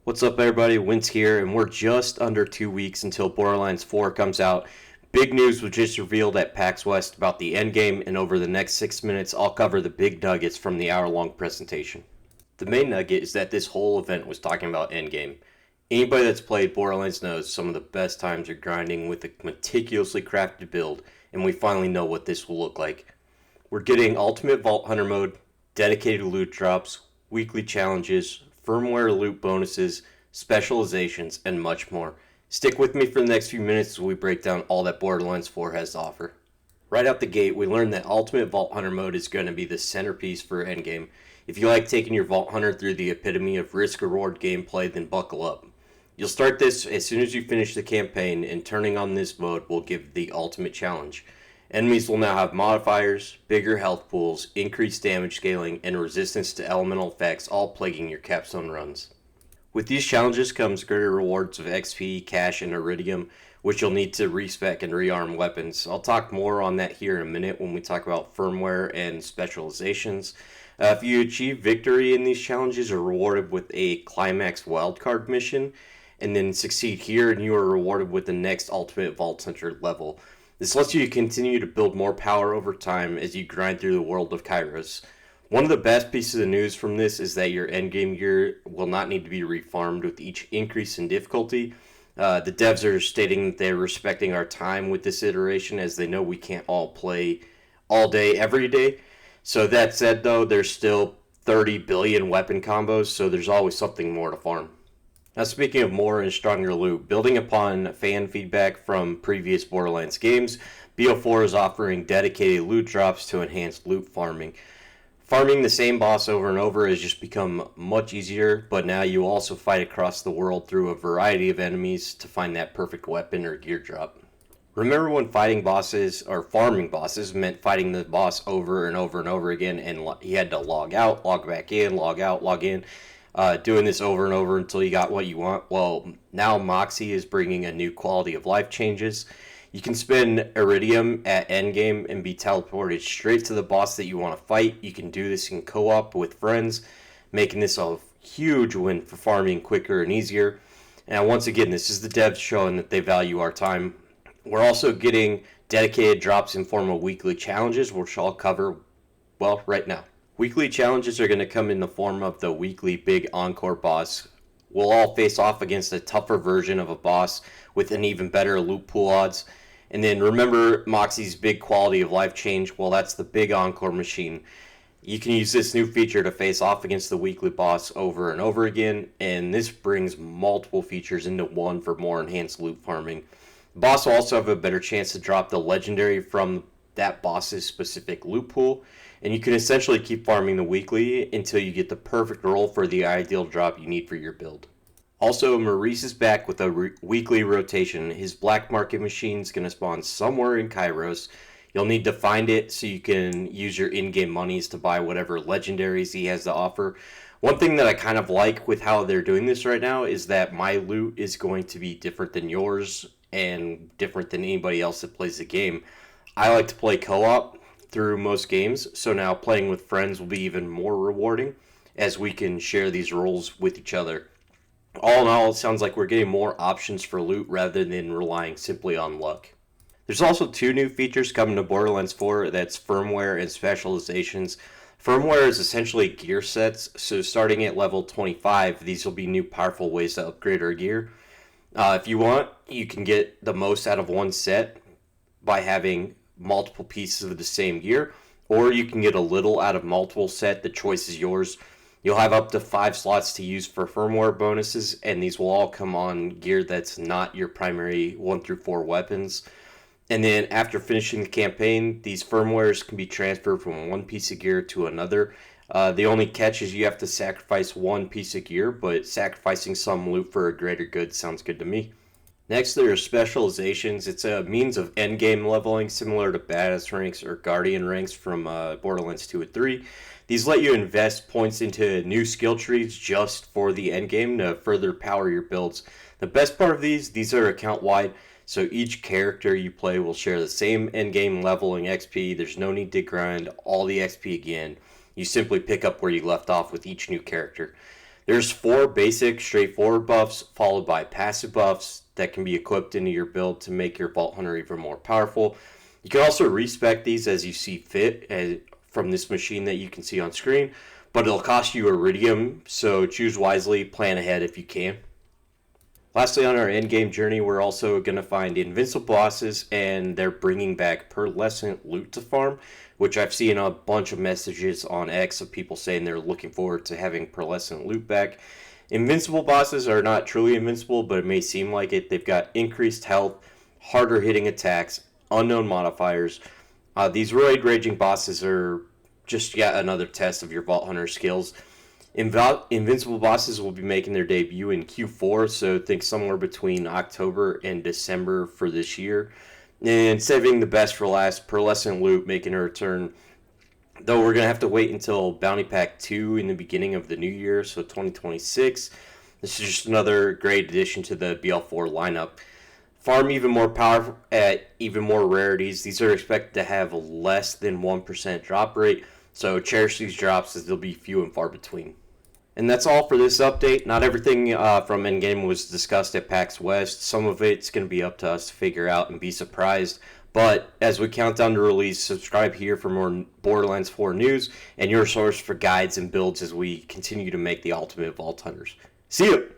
What's up, everybody? Wintz here, and we're just under 2 weeks until Borderlands 4 comes out. Big news was just revealed at Pax West about the endgame, and over the next 6 minutes, I'll cover the big nuggets from the hour-long presentation. The main nugget is that this whole event was talking about endgame. Anybody that's played Borderlands knows some of the best times are grinding with a meticulously crafted build, and we finally know what this will look like. We're getting Ultimate Vault Hunter mode, dedicated loot drops, weekly challenges, firmware loot bonuses, specializations, and much more. Stick with me for the next few minutes as we break down all that Borderlands 4 has to offer. Right out the gate, we learned that Ultimate Vault Hunter mode is going to be the centerpiece for Endgame. If you like taking your Vault Hunter through the epitome of risk-reward gameplay, then buckle up. You'll start this as soon as you finish the campaign, and turning on this mode will give the ultimate challenge. Enemies will now have modifiers, bigger health pools, increased damage scaling, and resistance to elemental effects, all plaguing your capstone runs. With these challenges comes greater rewards of XP, cash, and iridium, which you'll need to respec and rearm weapons. I'll talk more on that here in a minute when we talk about firmware and specializations. If you achieve victory in these challenges, you're rewarded with a climax wildcard mission, and then succeed here, and you are rewarded with the next Ultimate Vault Hunter level. This lets you continue to build more power over time as you grind through the world of Kairos. One of the best pieces of news from this is that your endgame gear will not need to be refarmed with each increase in difficulty. The devs are stating that they're respecting our time with this iteration, as they know we can't all play all day, every day. So that said, though, there's still 30 billion weapon combos, so there's always something more to farm. Now, speaking of more and stronger loot, building upon fan feedback from previous Borderlands games, BO4 is offering dedicated loot drops to enhance loot farming. Farming the same boss over and over has just become much easier, but now you also fight across the world through a variety of enemies to find that perfect weapon or gear drop. Remember when fighting bosses, or farming bosses, meant fighting the boss over and over and over again, and you had to log out, log back in, log out, log in, doing this over and over until you got what you want? Well, now Moxie is bringing a new quality of life changes. You can spend Iridium at endgame and be teleported straight to the boss that you want to fight. You can do this in co-op with friends, making this a huge win for farming quicker and easier. And once again, this is the devs showing that they value our time. We're also getting dedicated drops in form of weekly challenges, which I'll cover, well, right now. Weekly challenges are going to come in the form of the weekly big encore boss. We'll all face off against a tougher version of a boss with an even better loot pool odds. And then remember Moxie's big quality of life change? Well, that's the big encore machine. You can use this new feature to face off against the weekly boss over and over again, and this brings multiple features into one for more enhanced loot farming. The boss will also have a better chance to drop the legendary from that boss's specific loot pool, and you can essentially keep farming the weekly until you get the perfect roll for the ideal drop you need for your build. Also, Maurice is back with a weekly rotation. His black market machine is going to spawn somewhere in Kairos. You'll need to find it so you can use your in-game monies to buy whatever legendaries he has to offer. One thing that I kind of like with how they're doing this right now is that my loot is going to be different than yours and different than anybody else that plays the game. I like to play co-op through most games, so now playing with friends will be even more rewarding as we can share these roles with each other. All in all, it sounds like we're getting more options for loot rather than relying simply on luck. There's also two new features coming to Borderlands 4, that's firmware and specializations. Firmware is essentially gear sets, so starting at level 25, these will be new powerful ways to upgrade our gear. If you want, you can get the most out of one set by having multiple pieces of the same gear, or you can get a little out of multiple set. The choice is yours. You'll have up to 5 slots to use for firmware bonuses, and these will all come on gear that's not your primary 1 through 4 weapons. And then after finishing the campaign, these firmwares can be transferred from one piece of gear to another. The only catch is you have to sacrifice one piece of gear, but sacrificing some loot for a greater good sounds good to me. Next, there are specializations. It's a means of endgame leveling similar to Badass ranks or Guardian ranks from Borderlands 2 and 3. These let you invest points into new skill trees just for the endgame to further power your builds. The best part of these are account-wide, so each character you play will share the same endgame leveling XP. There's no need to grind all the XP again. You simply pick up where you left off with each new character. There's 4 basic, straightforward buffs, followed by passive buffs that can be equipped into your build to make your Vault Hunter even more powerful. You can also respec these as you see fit from this machine that you can see on screen, but it'll cost you Iridium, so choose wisely, plan ahead if you can. Lastly, on our endgame journey, we're also going to find Invincible Bosses, and they're bringing back pearlescent loot to farm, which I've seen a bunch of messages on X of people saying they're looking forward to having pearlescent loot back. Invincible Bosses are not truly invincible, but it may seem like it. They've got increased health, harder hitting attacks, unknown modifiers. These Roid Raging Bosses are just yet another test of your Vault Hunter skills. Invincible Bosses will be making their debut in Q4, so think somewhere between October and December for this year. And saving the best for last, pearlescent loot making a return. Though we're going to have to wait until Bounty Pack 2 in the beginning of the new year, so 2026. This is just another great addition to the BL4 lineup. Farm even more power at even more rarities. These are expected to have a less than 1% drop rate, so cherish these drops as they'll be few and far between. And that's all for this update. Not everything from Endgame was discussed at Pax West. Some of it's going to be up to us to figure out and be surprised. But as we count down the release, subscribe here for more Borderlands 4 news and your source for guides and builds as we continue to make the ultimate Vault Hunters. See you!